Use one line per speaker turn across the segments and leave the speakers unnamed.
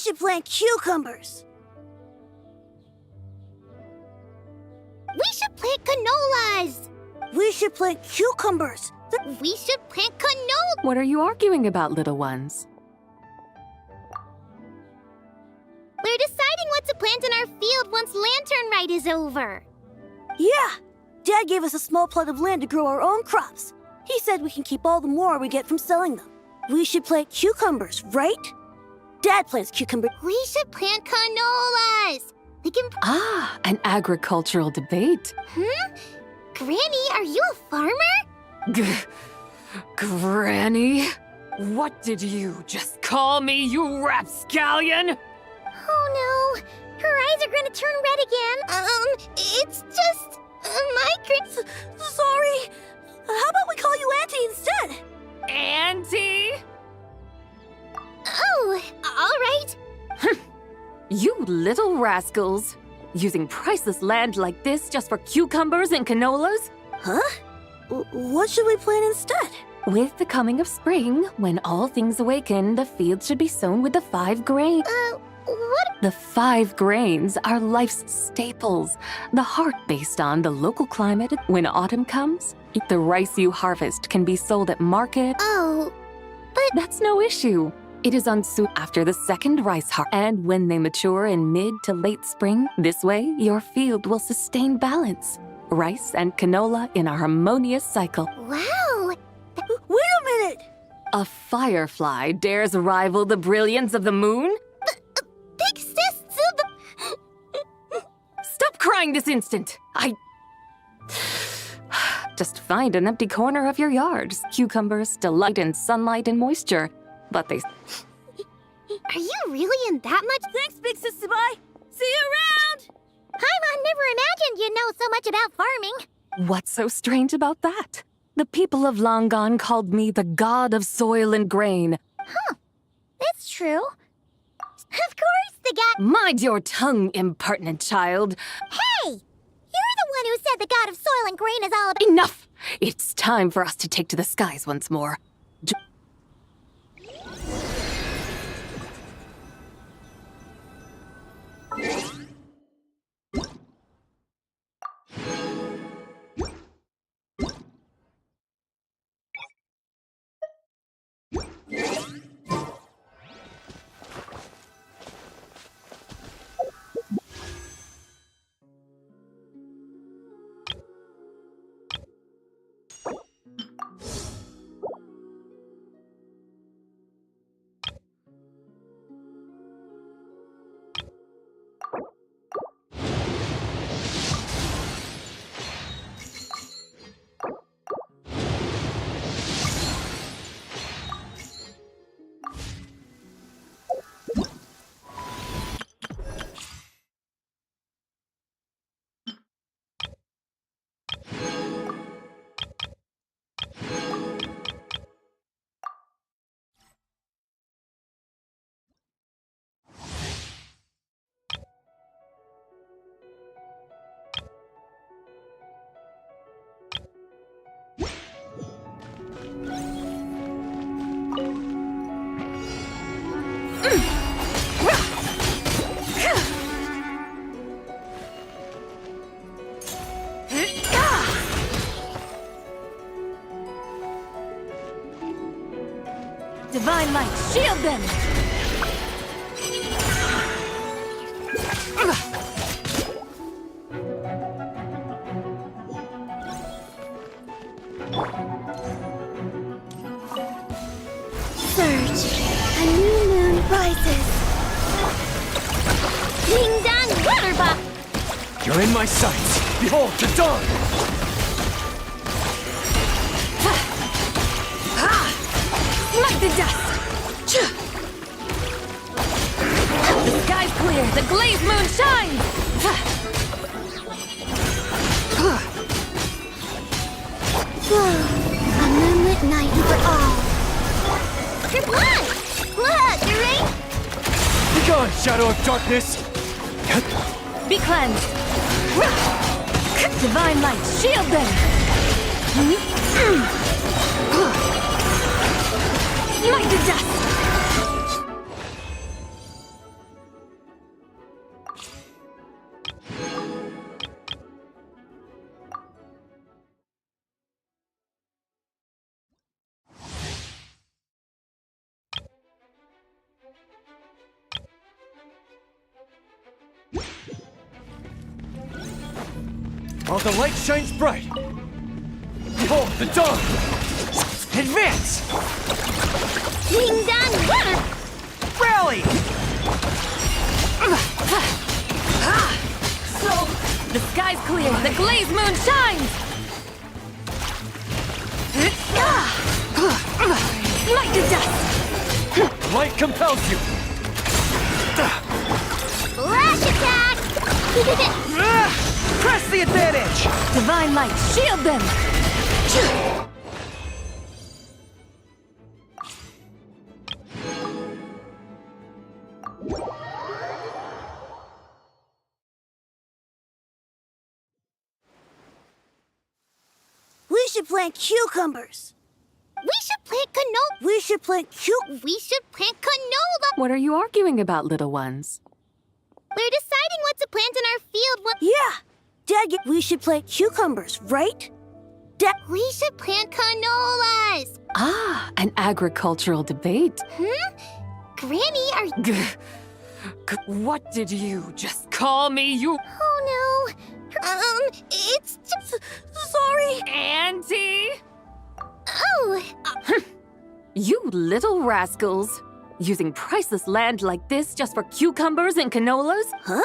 should plant cucumbers.
We should plant canolas.
We should plant cucumbers.
We should plant canola.
What are you arguing about, little ones?
We're deciding what to plant in our field once Lantern Rite is over.
Yeah, Dad gave us a small plot of land to grow our own crops. He said we can keep all the more we get from selling them. We should plant cucumbers, right? Dad plants cucumbers.
We should plant canolas. We can...
Ah, an agricultural debate.
Granny, are you a farmer?
Granny? What did you just call me, you rapscallion?
Oh no, her eyes are gonna turn red again. It's just... my
Sorry. How about we call you Auntie instead?
Auntie?
Oh, all right.
You little rascals. Using priceless land like this just for cucumbers and canolas?
Huh? What should we plant instead?
With the coming of spring, when all things awaken, the fields should be sown with the 5 grains.
What?
The 5 grains are life's staples, the heart based on the local climate. When autumn comes, the rice you harvest can be sold at market.
Oh, but...
That's no issue. It is soon after the second rice harvest, and when they mature in mid to late spring, this way your field will sustain balance. Rice and canola in a harmonious cycle.
Wow.
Wait a minute!
A firefly dares rival the brilliance of the moon?
Big sis,
Stop crying this instant! Just find an empty corner of your yard. Cucumbers delight in sunlight and moisture, but they...
Are you really in that much?
Thanks, Big Sis Bye. See you around!
Paimon never imagined you'd know so much about farming.
What's so strange about that? The people of Long Gone called me the god of soil and grain.
Huh. That's true. Of course, the god...
Mind your tongue, impertinent child.
Hey! You're the one who said the god of soil and grain is all about...
Enough! It's time for us to take to the skies once more. Divine light, shield them!
Surge. A new moon rises. Ding dong, waterbuck.
You're in my sights. Behold, the dawn!
Smite the dust! The sky's clear, the glazed moon shines!
A moonlit night for all. You're blind! Look, you're right.
Be gone, shadow of darkness!
Be cleansed! Divine light, shield them! Smite the dust!
while the light shines bright. Behold the dawn! Advance!
Ding dong!
Rally!
So, the sky's clear, the glazed moon shines! Light to dust!
Light compels you!
Flash attack!
Press the advantage!
Divine light, shield them!
We should plant cucumbers.
We should plant canola.
We should plant
We should plant canola.
What are you arguing about, little ones?
We're deciding what to plant in our field.
Yeah! We should plant cucumbers, right?
We should plant canolas.
Ah, an agricultural debate.
Granny,
What did you just call me, you
Oh no. It's just...
Sorry!
auntie?
Oh.
You little rascals! Using priceless land like this just for cucumbers and canolas?
Huh?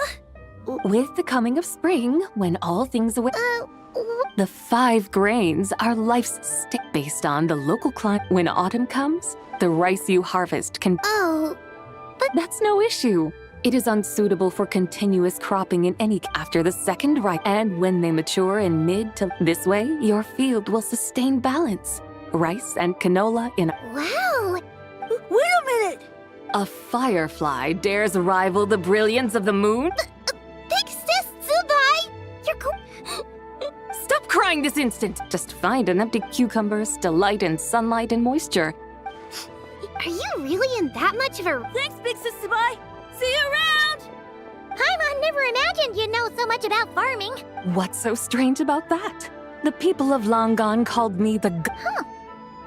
With the coming of spring, when all things await, the 5 grains are life's stick based on the local climate. When autumn comes, the rice you harvest can.
Oh.
That's no issue. It is unsuitable for continuous cropping in any after the second ripe, and when they mature in mid to this way, your field will sustain balance. Rice and canola in
Wow.
Wait a minute!
a firefly dares rival the brilliance of the moon?
Big sis, Zubai.
Stop crying this instant! Just find an empty cucumbers, delight in sunlight and moisture.
Are you really in that much of a...
Thanks, Big Sister Bye! See you around!
I never imagined you'd know so much about farming.
What's so strange about that? The people of long gone called me the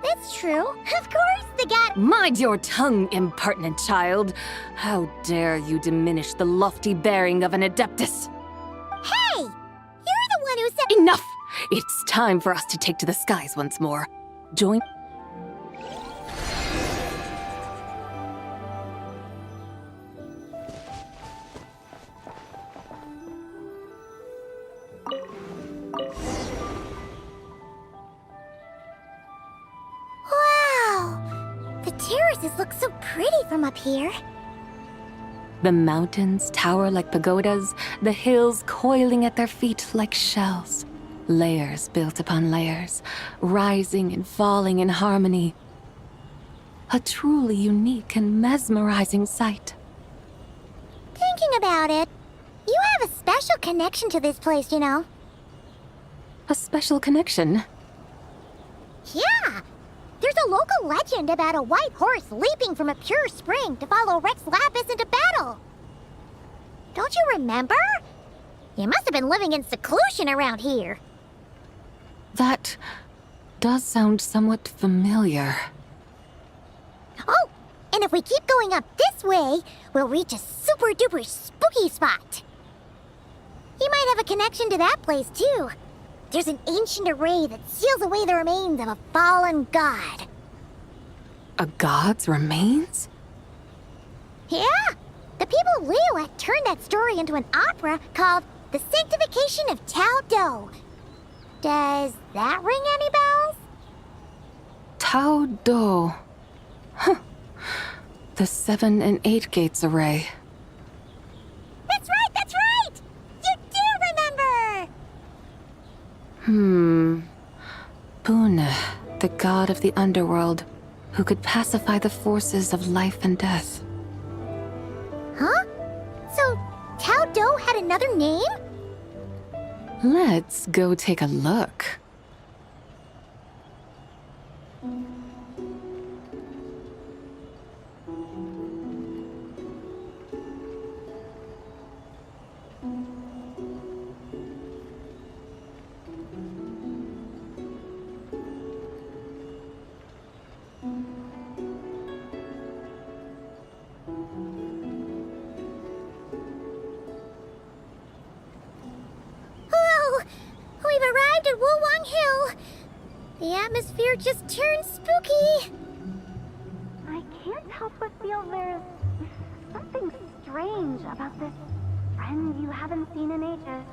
That's true. Of course, the god...
Mind your tongue, impertinent child! How dare you diminish the lofty bearing of an adeptus?
Hey! You're the one who said...
Enough! It's time for us to take to the skies once more. Join...
Wow! The terraces look so pretty from up here.
The mountains tower like pagodas, the hills coiling at their feet like shells. Layers built upon layers, rising and falling in harmony. A truly unique and mesmerizing sight.
Thinking about it, you have a special connection to this place, you know.
A special connection.
Yeah! There's a local legend about a white horse leaping from a pure spring to follow Rex Lapis into battle. Don't you remember? You must have been living in seclusion around here.
That does sound somewhat familiar.
Oh, and if we keep going up this way, we'll reach a super duper spooky spot. You might have a connection to that place too. There's an ancient array that seals away the remains of a fallen god.
A god's remains?
Yeah, the people Leo had turned that story into an opera called The Sanctification of Tao Do. Does that ring any bells?
Tao Do. Huh. The 7 and 8 gates array.
That's right, that's right! You do remember!
Puna, the god of the underworld, who could pacify the forces of life and death.
Huh? So, Tao Do had another name?
Let's go take a look.
we've arrived at Wulwang Hill. The atmosphere just turned spooky. I can't help but feel there's something strange about this friend you haven't seen in ages.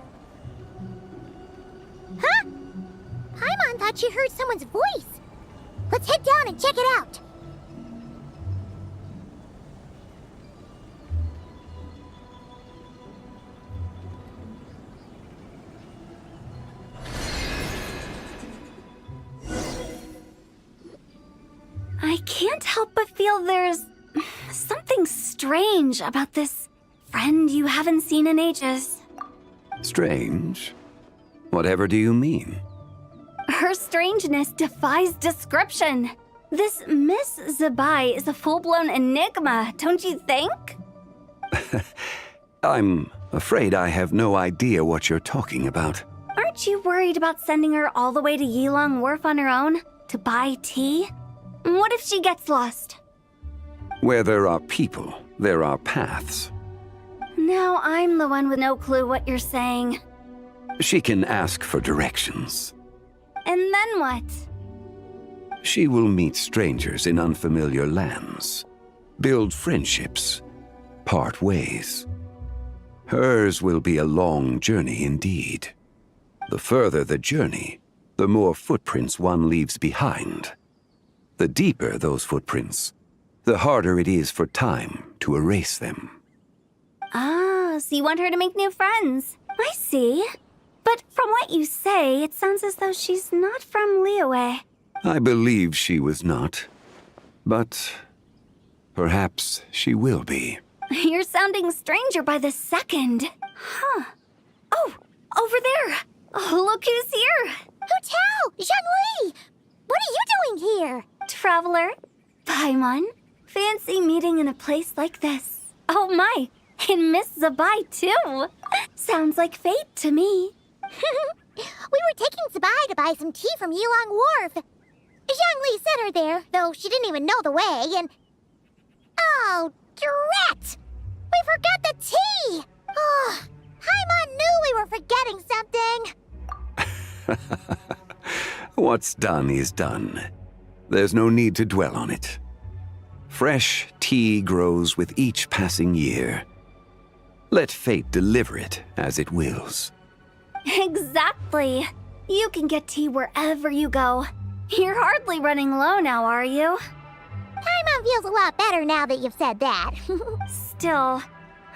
Huh? Paimon thought she heard someone's voice. Let's head down and check it out.
I can't help but feel there's something strange about this friend you haven't seen in ages.
Strange? Whatever do you mean?
Her strangeness defies description. This Miss Zabai is a full-blown enigma, don't you think?
I'm afraid I have no idea what you're talking about.
Aren't you worried about sending her all the way to Yilong Wharf on her own to buy tea? What if she gets lost?
Where there are people, there are paths.
Now I'm the one with no clue what you're saying.
She can ask for directions.
And then what?
She will meet strangers in unfamiliar lands, build friendships, part ways. Hers will be a long journey indeed. The further the journey, the more footprints one leaves behind. The deeper those footprints, the harder it is for time to erase them.
Ah, so you want her to make new friends. I see. But from what you say, it sounds as though she's not from Liyue.
I believe she was not, but perhaps she will be.
You're sounding stranger by the second. Huh. Oh, over there. Oh, look who's here.
Hotel! Zhongli! What are you doing here?
Traveler. Paimon. Fancy meeting in a place like this. Oh my, and Miss Zabai too. Sounds like fate to me.
We were taking Zabai to buy some tea from Yilong Wharf. Zhongli sent her there, though she didn't even know the way, and... Oh, drat! We forgot the tea! Oh, Paimon knew we were forgetting something.
What's done is done. There's no need to dwell on it. Fresh tea grows with each passing year. Let fate deliver it as it wills.
Exactly. You can get tea wherever you go. You're hardly running low now, are you?
Paimon feels a lot better now that you've said that.
Still,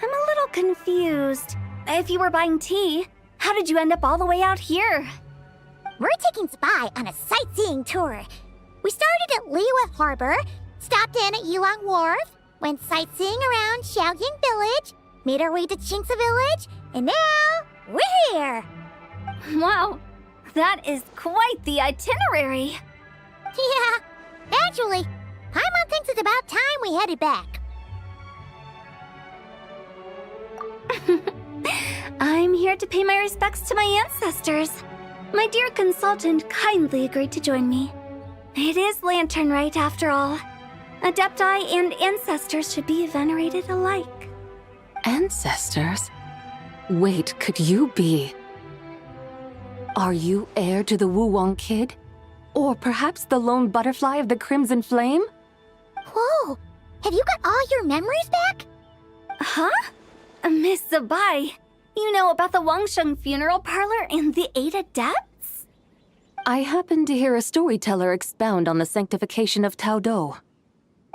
I'm a little confused. If you were buying tea, how did you end up all the way out here?
We're taking Zabai on a sightseeing tour. We started at Liyue Harbor, stopped in at Yilong Wharf, went sightseeing around Xiaoying Village, made our way to Qingce Village, and now we're here.
Wow, that is quite the itinerary.
Yeah, actually, Paimon thinks it's about time we headed back.
I'm here to pay my respects to my ancestors. My dear consultant kindly agreed to join me. It is Lantern Rite, after all. Adepti and ancestors should be venerated alike.
Ancestors? Wait, could you be? Are you heir to the Wulwang Kid? Or perhaps the lone butterfly of the Crimson Flame?
Whoa, have you got all your memories back?
Huh? Miss Zabai, you know about the Wangsheng funeral parlor and the 8 adepts?
I happened to hear a storyteller expound on the sanctification of Taodo.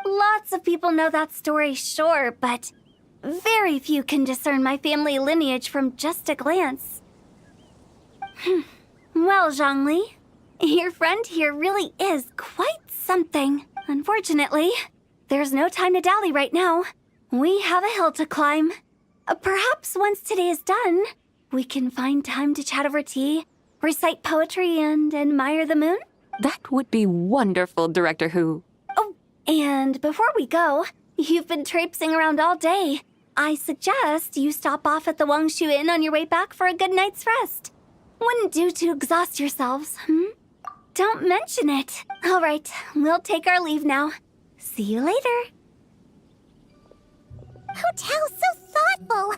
Lots of people know that story, sure, but very few can discern my family lineage from just a glance. Well, Zhongli, your friend here really is quite something. Unfortunately, there's no time to dally right now. We have a hill to climb. Perhaps once today is done, we can find time to chat over tea, recite poetry, and admire the moon?
That would be wonderful, Director Hu.
Oh, and before we go, you've been traipsing around all day. I suggest you stop off at the Wangshu Inn on your way back for a good night's rest. Wouldn't do to exhaust yourselves, Don't mention it. All right, we'll take our leave now. See you later.
Hotel's so thoughtful.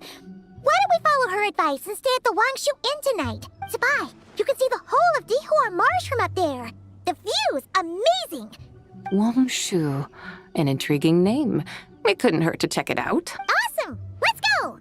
Why don't we follow her advice and stay at the Wangshu Inn tonight? Sabai, you can see the whole of Dihua Marsh from up there. The view's amazing.
Wangshu. An intriguing name. It couldn't hurt to check it out.
Awesome! Let's go!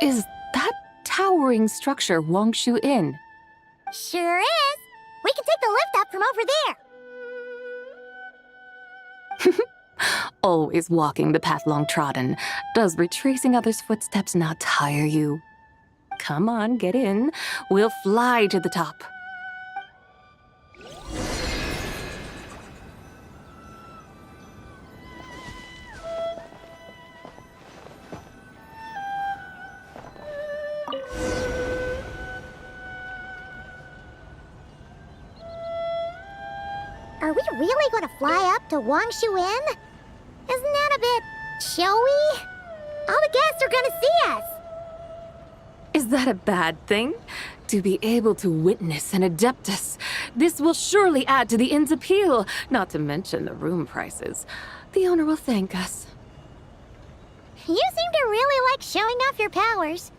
Is that towering structure Wangshu Inn?
Sure is. We can take the lift up from over there.
Always walking the path long trodden. Does retracing others' footsteps not tire you? Come on, get in. We'll fly to the top.
Are we really going to fly up to Wangshu Inn? Isn't that a bit showy? All the guests are going to see us.
Is that a bad thing? To be able to witness an Adeptus. This will surely add to the inn's appeal, not to mention the room prices. The owner will thank us.
You seem to really like showing off your powers.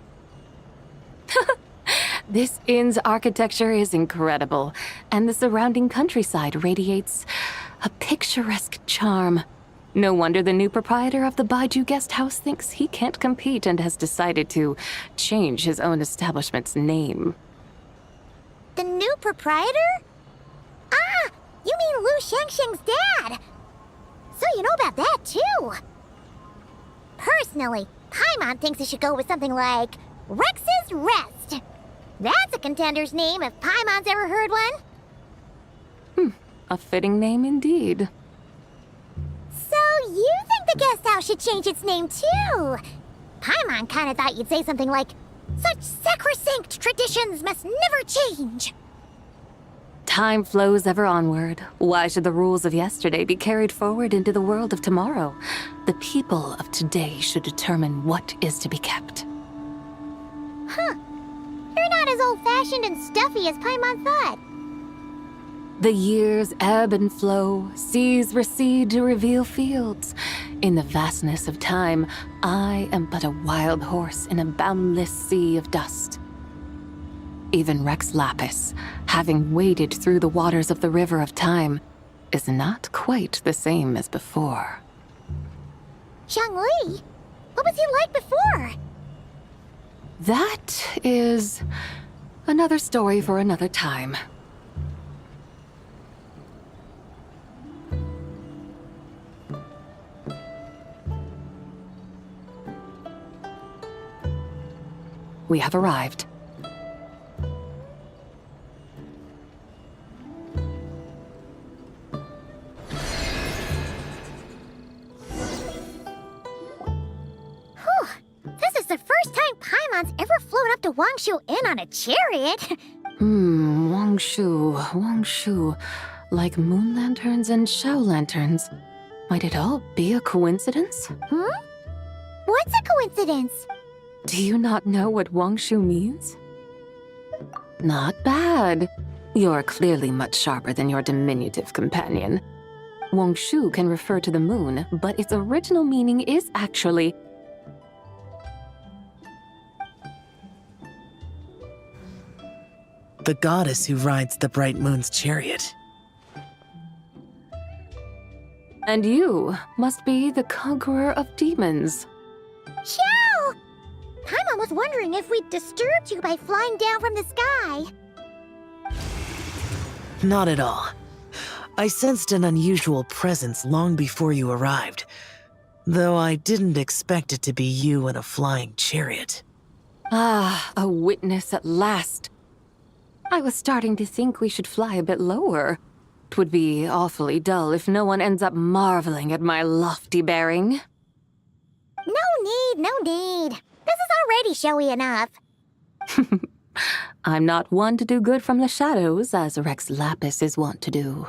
This inn's architecture is incredible, and the surrounding countryside radiates a picturesque charm. No wonder the new proprietor of the Baiju guest house thinks he can't compete and has decided to change his own establishment's name.
The new proprietor? Ah, you mean Lu Shengsheng's dad. So you know about that, too. Personally, Paimon thinks it should go with something like Rex's Rest. That's a contender's name if Paimon's ever heard one.
A fitting name indeed.
So you think the guest house should change its name, too? Paimon kinda thought you'd say something like, "Such sacrosanct traditions must never change."
Time flows ever onward. Why should the rules of yesterday be carried forward into the world of tomorrow? The people of today should determine what is to be kept.
Huh. You're not as old-fashioned and stuffy as Paimon thought.
The years ebb and flow, seas recede to reveal fields. In the vastness of time, I am but a wild horse in a boundless sea of dust. Even Rex Lapis, having waded through the waters of the river of time, is not quite the same as before.
Zhongli? What was he like before?
That is another story for another time. We have arrived.
This is the first time Paimon's ever flown up to Wangshu Inn on a chariot.
Wangshu. Like moon lanterns and Shao lanterns. Might it all be a coincidence?
What's a coincidence?
Do you not know what Wangshu means? Not bad. You're clearly much sharper than your diminutive companion. Wangshu can refer to the moon, but its original meaning is actually
the goddess who rides the bright moon's chariot.
And you must be the conqueror of demons.
Xiao! Paimon was wondering if we'd disturbed you by flying down from the sky.
Not at all. I sensed an unusual presence long before you arrived, though I didn't expect it to be you in a flying chariot.
Ah, a witness at last. I was starting to think we should fly a bit lower. 'Twould be awfully dull if no one ends up marveling at my lofty bearing.
No need. This is already showy enough.
I'm not one to do good from the shadows, as Rex Lapis is wont to do.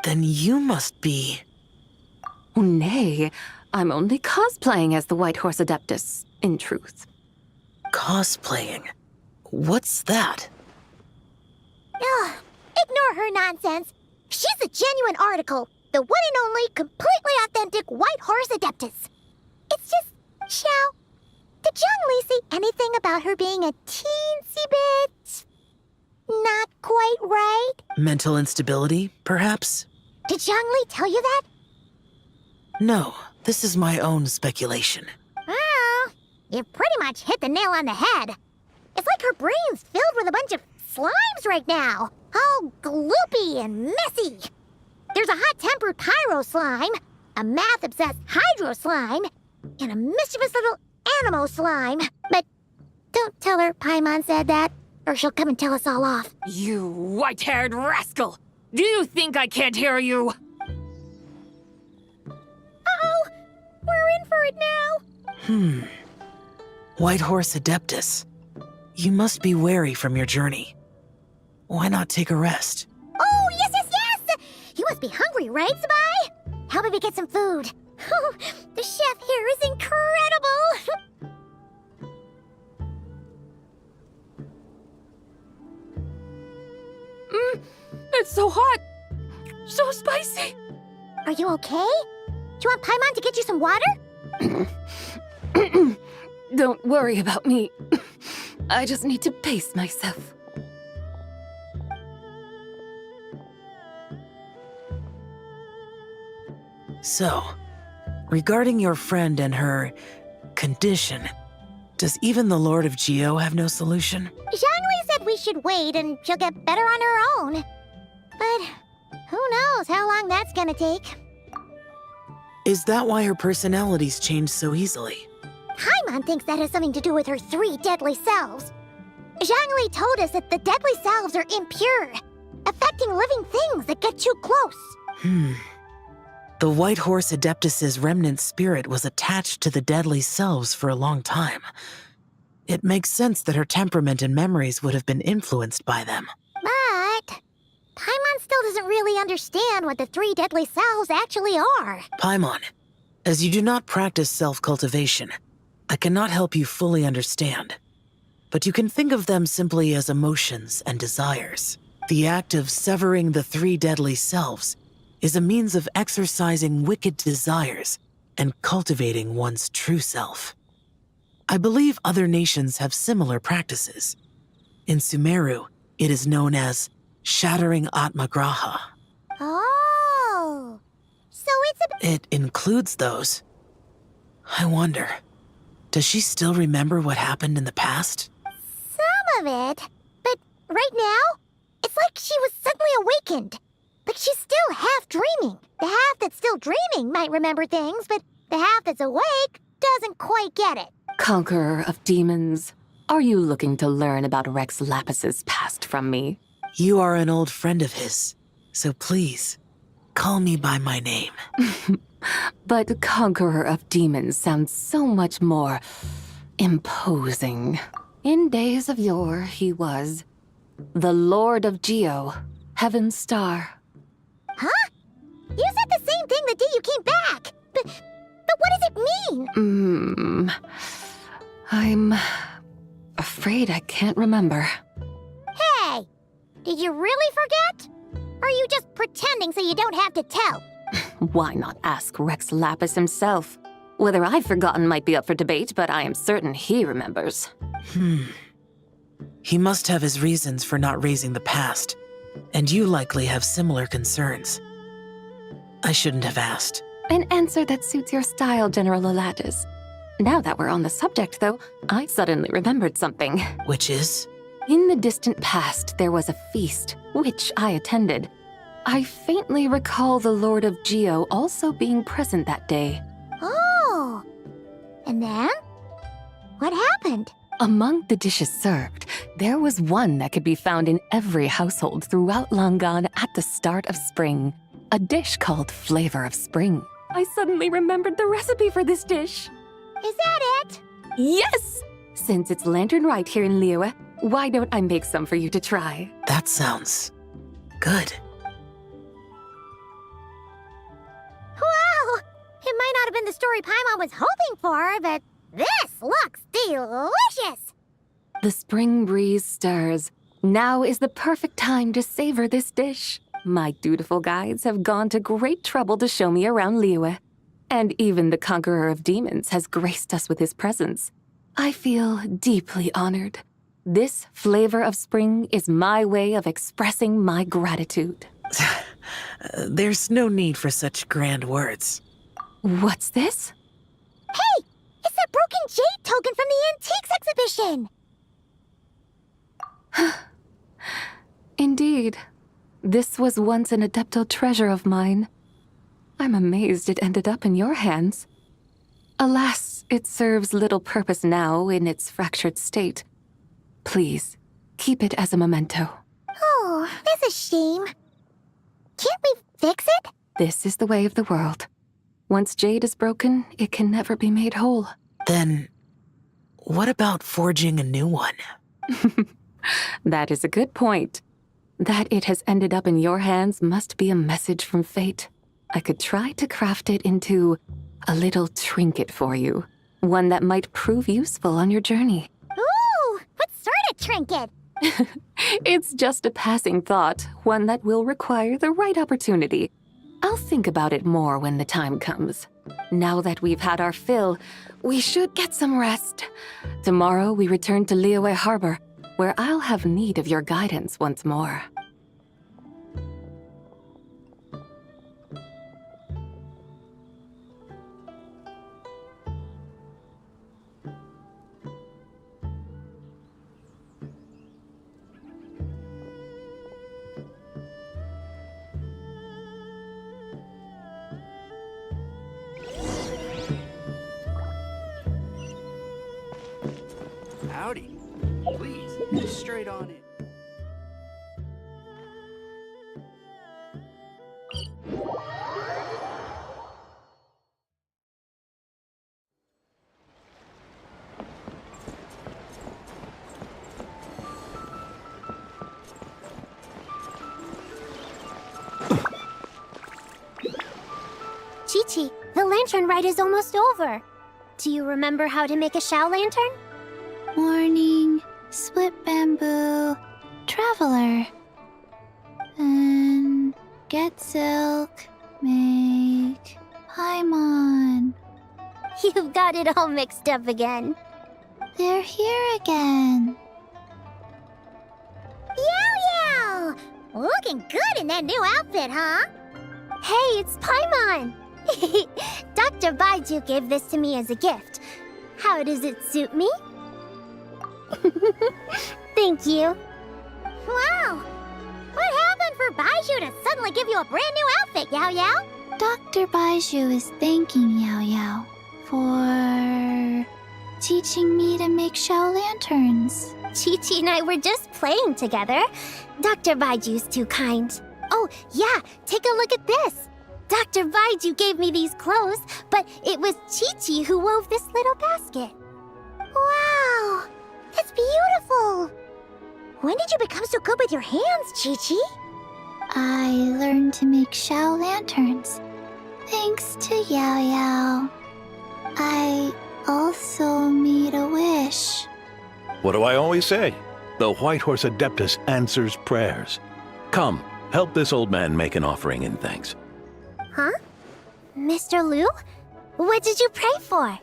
Then you must be...
Oh, nay, I'm only cosplaying as the White Horse Adeptus, in truth.
cosplaying. What's that?
Ugh, ignore her nonsense. She's a genuine article. The one and only, completely authentic White Horse Adeptus. It's just, Xiao, did Zhongli say anything about her being a teensy bit... not quite right?
Mental instability, perhaps?
Did Zhongli tell you that?
No, this is my own speculation.
Well, you pretty much hit the nail on the head. It's like her brain's filled with a bunch of slimes right now. All gloopy and messy. There's a hot-tempered pyro slime, a math-obsessed hydro slime, and a mischievous little animo slime. But don't tell her Paimon said that, or she'll come and tell us all off.
You white-haired rascal! Do you think I can't hear you?
Uh-oh! We're in for it now!
White Horse Adeptus. You must be weary from your journey. Why not take a rest?
Oh, yes, yes, yes! You must be hungry, right, Sabai? How about we get some food? The chef here is incredible!
It's so hot! So spicy!
Are you okay? Do you want Paimon to get you some water?
Don't worry about me. I just need to pace myself.
So, regarding your friend and her condition, does even the Lord of Geo have no solution?
Zhongli said we should wait and she'll get better on her own. But who knows how long that's gonna take.
Is that why her personalities change so easily?
Paimon thinks that has something to do with her 3 deadly selves. Zhongli told us that the deadly selves are impure, affecting living things that get too close.
The White Horse Adeptus's remnant spirit was attached to the deadly selves for a long time. It makes sense that her temperament and memories would have been influenced by them.
But Paimon still doesn't really understand what the 3 deadly selves actually are.
Paimon, as you do not practice self-cultivation, I cannot help you fully understand. But you can think of them simply as emotions and desires. The act of severing the 3 deadly selves is a means of exercising wicked desires and cultivating one's true self. I believe other nations have similar practices. In Sumeru, it is known as shattering Atmagraha.
Oh!
It includes those. I wonder, does she still remember what happened in the past?
Some of it. But right now, it's like she was suddenly awakened. Like she's still half dreaming. The half that's still dreaming might remember things, but the half that's awake doesn't quite get it.
Conqueror of demons, are you looking to learn about Rex Lapis's past from me?
You are an old friend of his, so please, call me by my name.
But Conqueror of Demons sounds so much more imposing. In days of yore, he was the Lord of Geo, Heaven's Star.
Huh? You said the same thing the day you came back. But what does it mean?
I'm afraid I can't remember.
Hey, did you really forget? Or are you just pretending so you don't have to tell?
Why not ask Rex Lapis himself? Whether I've forgotten might be up for debate, but I am certain he remembers.
He must have his reasons for not raising the past, and you likely have similar concerns. I shouldn't have asked.
An answer that suits your style, General Elatis. Now that we're on the subject, though, I suddenly remembered something.
Which is?
In the distant past, there was a feast, which I attended. I faintly recall the Lord of Geo also being present that day.
Oh. And then? What happened?
Among the dishes served, there was one that could be found in every household throughout Langan at the start of spring. A dish called Flavor of Spring. I suddenly remembered the recipe for this dish.
Is that it?
Yes! Since it's Lantern Rite here in Liyue, why don't I make some for you to try?
That sounds good.
Wow! It might not have been the story Paimon was hoping for, but this looks delicious!
The spring breeze stirs. Now is the perfect time to savor this dish. My dutiful guides have gone to great trouble to show me around Liyue. And even the Conqueror of Demons has graced us with his presence. I feel deeply honored. This Flavor of Spring is my way of expressing my gratitude.
There's no need for such grand words.
What's this?
Hey! It's that broken jade token from the Antiques exhibition!
Indeed. This was once an Adepto treasure of mine. I'm amazed it ended up in your hands. Alas, it serves little purpose now in its fractured state. Please, keep it as a memento.
Oh, that's a shame. Can't we fix it?
This is the way of the world. Once jade is broken, it can never be made whole.
Then, what about forging a new one?
That is a good point. That it has ended up in your hands must be a message from fate. I could try to craft it into a little trinket for you. One that might prove useful on your journey.
Ooh, what sort of trinket?
It's just a passing thought, one that will require the right opportunity. I'll think about it more when the time comes. Now that we've had our fill, we should get some rest. Tomorrow we return to Liyue Harbor, where I'll have need of your guidance once more.
Howdy. Please, straight on in.
Chi-Chi, the lantern rite is almost over. Do you remember how to make a Shao lantern?
Morning, split bamboo, traveler. And get silk, make Paimon.
You've got it all mixed up again.
They're here again.
Yow! Looking good in that new outfit, huh? Hey, it's Paimon! Dr. Baiju gave this to me as a gift. How does it suit me? Thank you. Wow! What happened for Baiju to suddenly give you a brand new outfit, Yao Yao?
Dr. Baiju is thanking Yao Yao for teaching me to make shell lanterns.
Chi-Chi and I were just playing together. Dr. Baiju's too kind. Oh, yeah, take a look at this. Dr. Baiju gave me these clothes, but it was Chi-Chi who wove this little basket. Wow, that's beautiful. When did you become so good with your hands, Chi-Chi?
I learned to make shell lanterns thanks to Yao Yao. I also made a wish.
What do I always say? The White Horse Adeptus answers prayers. Come, help this old man make an offering in thanks.
Huh? Mr. Liu? What did you pray for?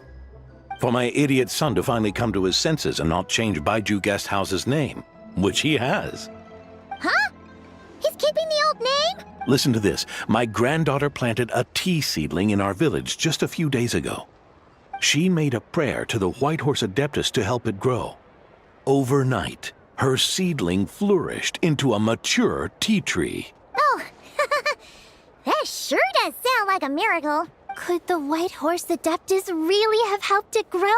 For my idiot son to finally come to his senses and not change Baiju Guest House's name, which he has.
Huh? He's keeping the old name?
Listen to this. My granddaughter planted a tea seedling in our village just a few days ago. She made a prayer to the White Horse Adeptus to help it grow. Overnight, her seedling flourished into a mature tea tree.
Oh, that sure does sound like a miracle. Could the White Horse Adeptus really have helped it grow?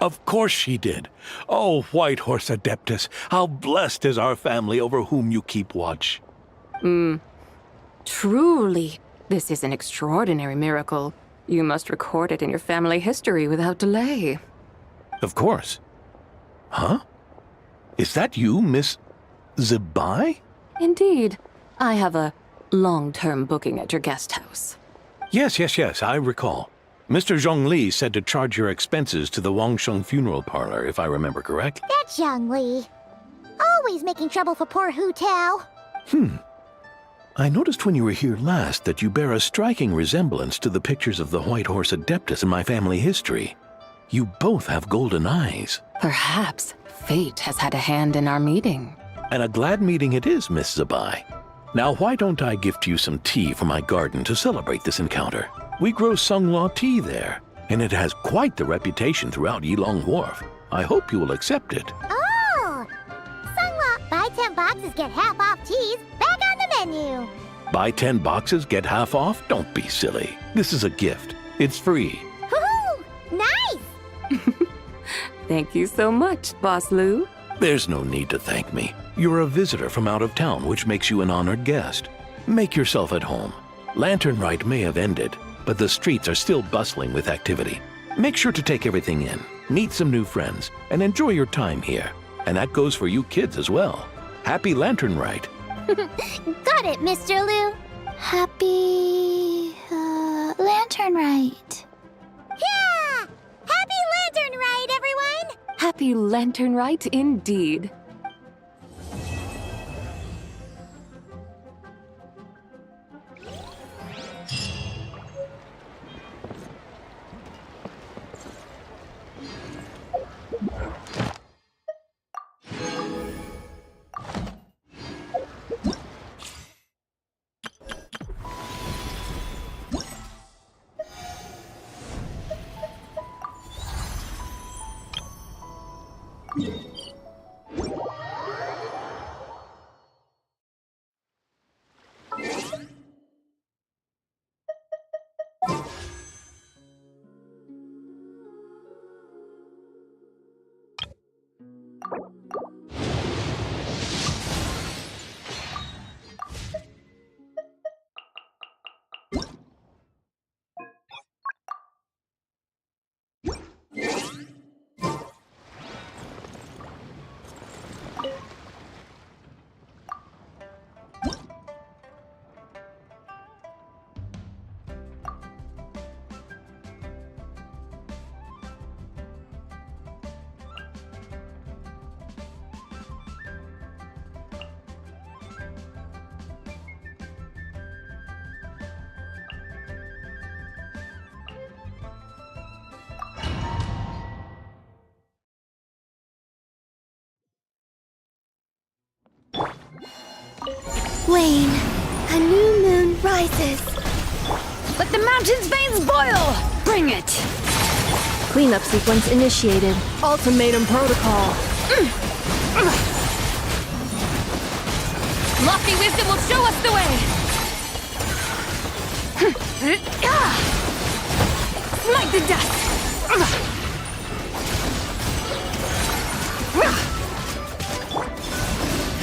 Of course she did. Oh, White Horse Adeptus, how blessed is our family over whom you keep watch.
Truly, this is an extraordinary miracle. You must record it in your family history without delay.
Of course. Huh? Is that you, Miss Zibai?
Indeed. I have a long-term booking at your guest house.
Yes, I recall. Mr. Zhongli said to charge your expenses to the Wangsheng funeral parlor, if I remember correctly.
That's Zhang Li. Always making trouble for poor Hu Tao.
I noticed when you were here last that you bear a striking resemblance to the pictures of the White Horse Adeptus in my family history. You both have golden eyes.
Perhaps fate has had a hand in our meeting.
And a glad meeting it is, Miss Zabai. Now, why don't I gift you some tea from my garden to celebrate this encounter? We grow Sunglaw tea there, and it has quite the reputation throughout Yilong Wharf. I hope you will accept it.
Oh! Sunglaw, buy 10 boxes, get half off teas. Back on the menu.
Buy 10 boxes, get half off? Don't be silly. This is a gift. It's free.
Woohoo! Nice!
Thank you so much, Boss Lou.
There's no need to thank me. You're a visitor from out of town, which makes you an honored guest. Make yourself at home. Lantern Rite may have ended, but the streets are still bustling with activity. Make sure to take everything in, meet some new friends, and enjoy your time here. And that goes for you kids as well. Happy Lantern Rite.
Got it, Mr. Liu.
Happy Lantern Rite.
Yeah! Happy Lantern Rite, everyone!
Happy Lantern Rite indeed.
Wane, a new moon rises. Let the mountain's veins boil! Bring it! Cleanup sequence initiated. Ultimatum protocol. Lofty wisdom will show us the way! Smite the dust!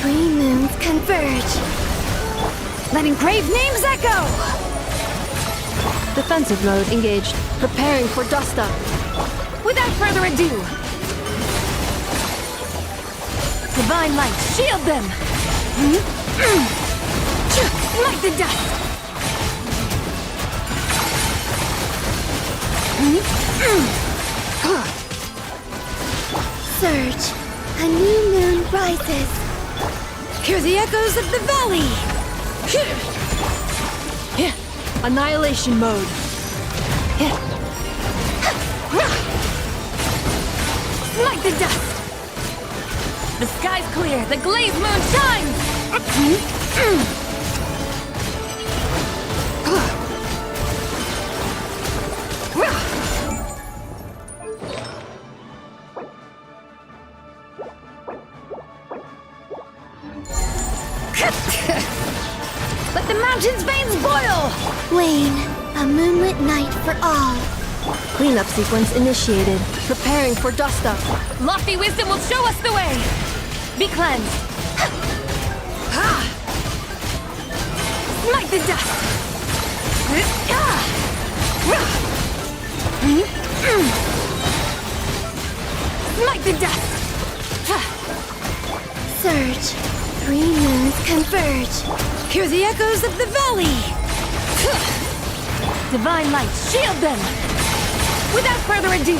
3 moons converge. Letting crave names echo! Defensive mode engaged. Preparing for dust up. Without further ado. Divine light, shield them! Smite the dust! Surge. A new moon rises. Hear the echoes of the valley! Annihilation mode. Smite the dust! The sky's clear, the glazed moon shines! Let the mountain's veins boil! Wane, a moonlit night for all. Cleanup sequence initiated. Preparing for dust up. Lofty wisdom will show us the way! Be cleansed! Smite the dust! Smite the dust! Surge. 3 moons converge. Hear the echoes of the valley! Divine light, shield them! Without further ado!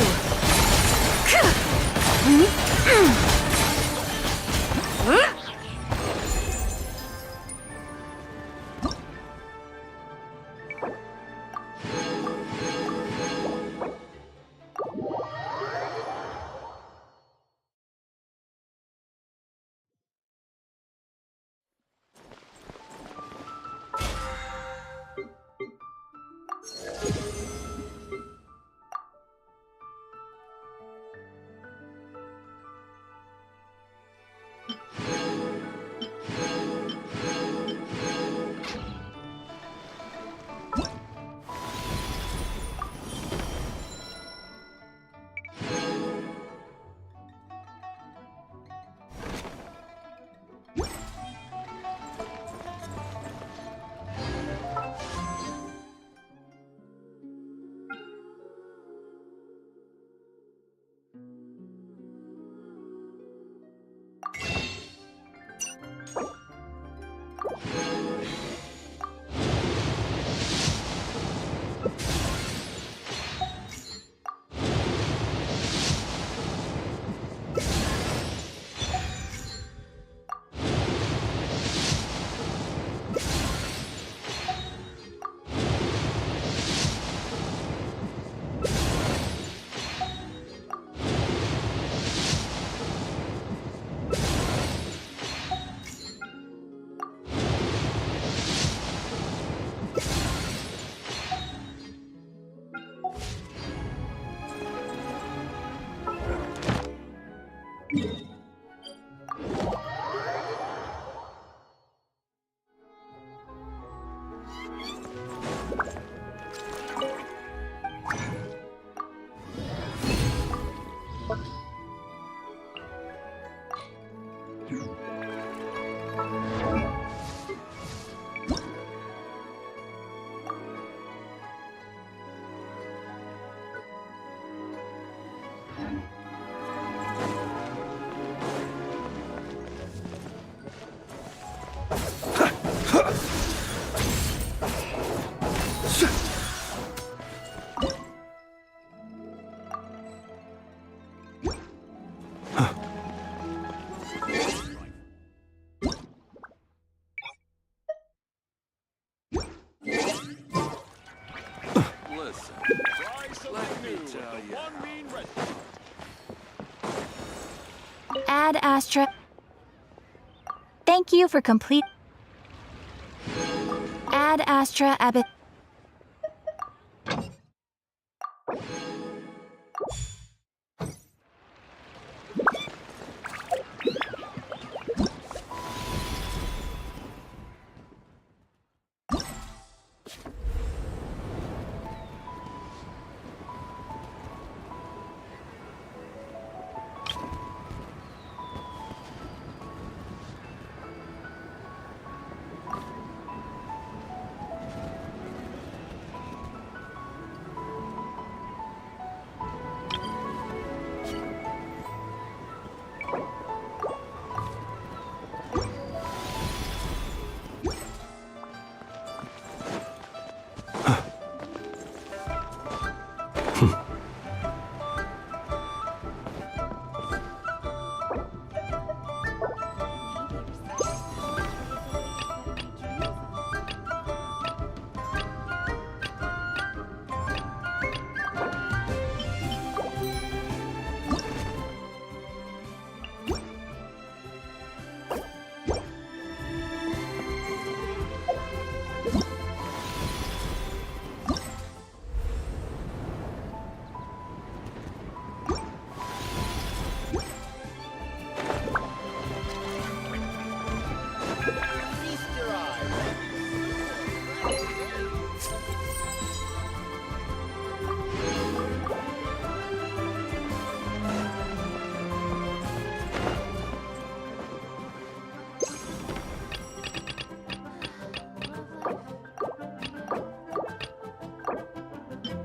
Ad Astra. Thank you for complete. Ad Astra Abbott.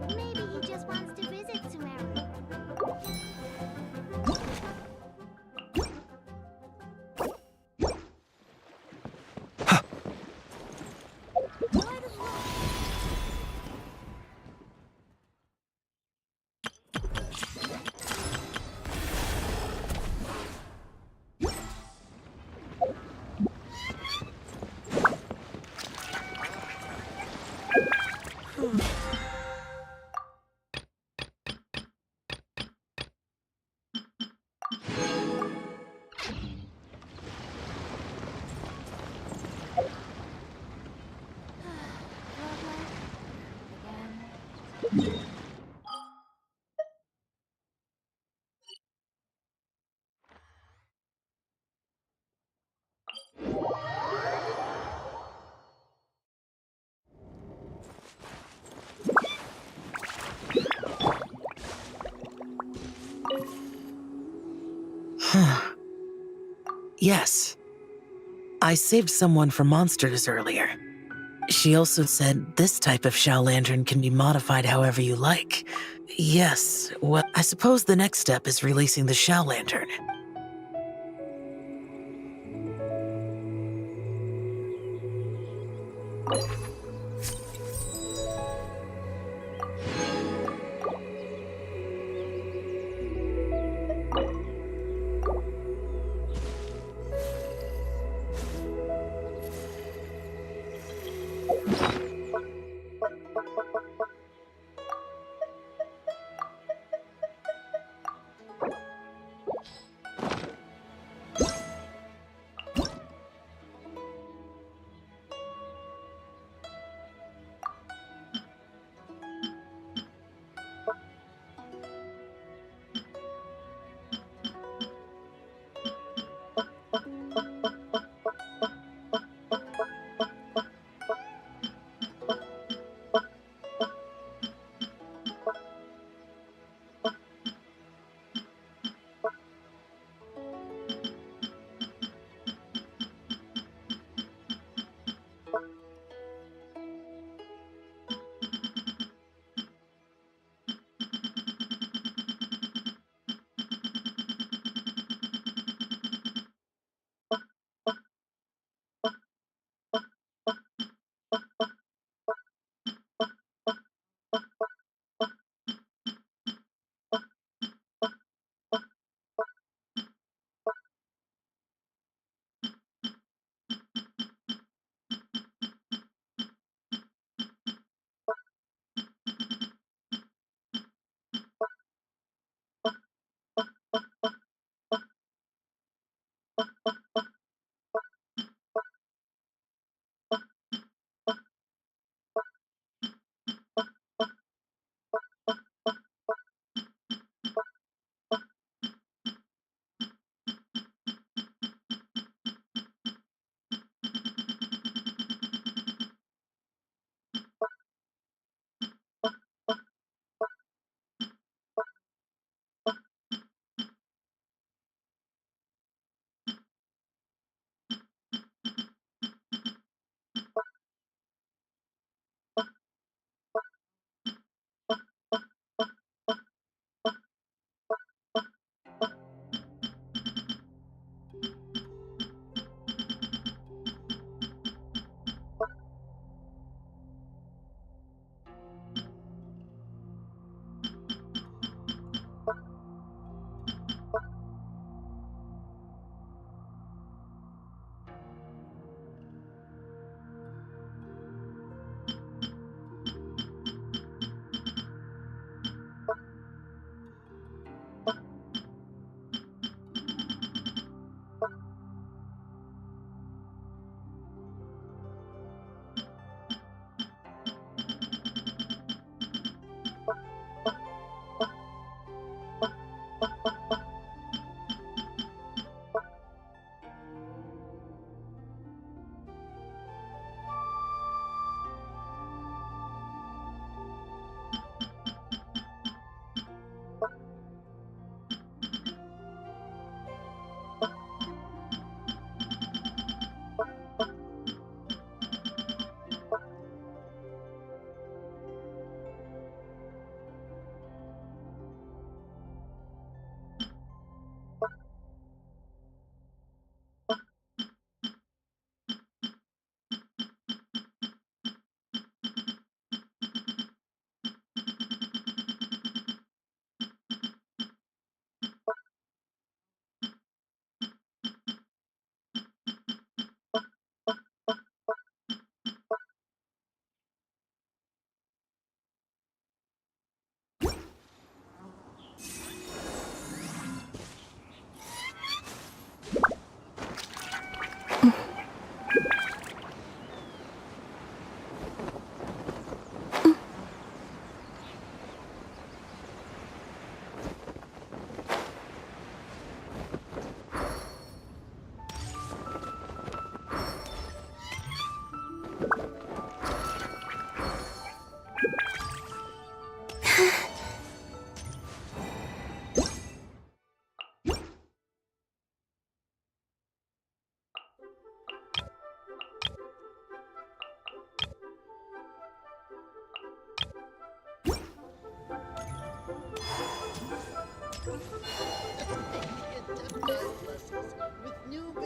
Maybe he just wants to visit Sumeru.
Yes. I saved someone from monsters earlier. She also said this type of Shao Lantern can be modified however you like. Yes, well, I suppose the next step is releasing the Shao Lantern.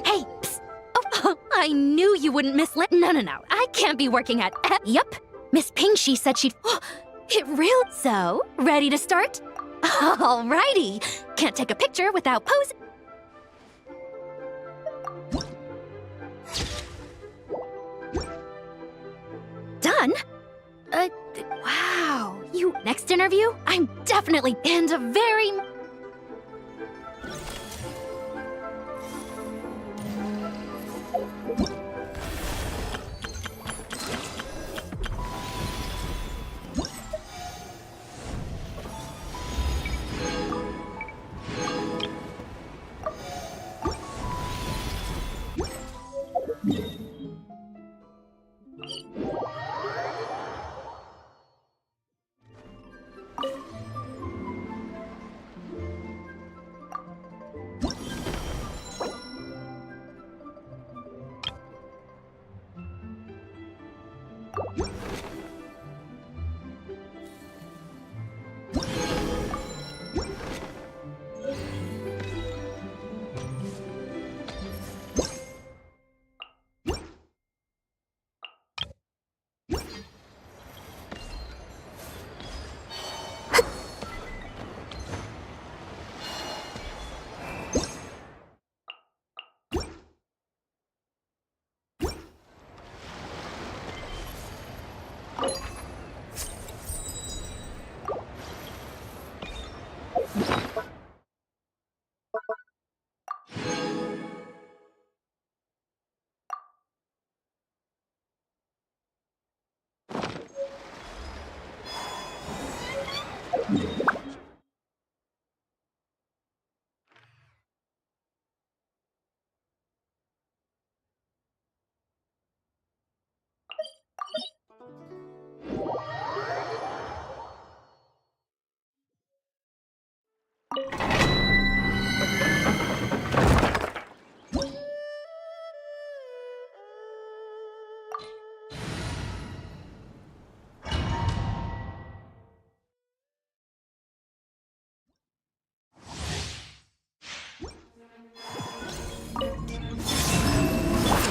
Hey, psst. Oh, I knew you wouldn't miss No. I can't be working at Yup. Miss Ping, she said she'd... It real... So, ready to start? Alrighty. Can't take a picture without posing. Done? Wow. You... Next interview? I'm definitely... And a very...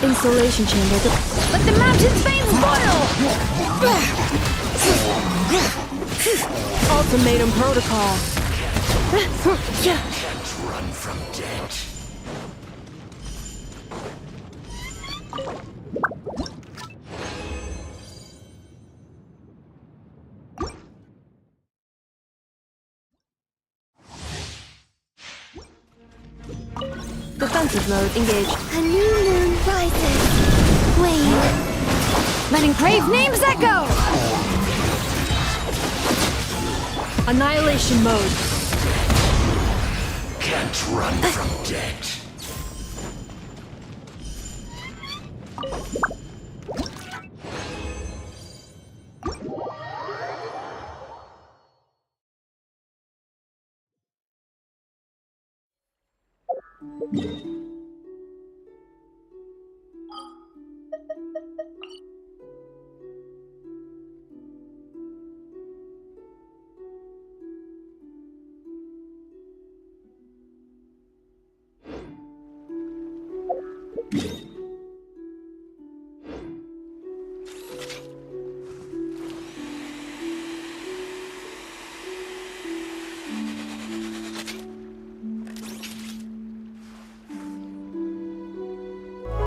Insulation chamber. Let the mountain's veins boil! Ultimatum protocol.
Can't run from death.
Defensive mode engaged.
A new moon rises.
Wait. Letting brave names echo! Annihilation mode.
Can't run from death.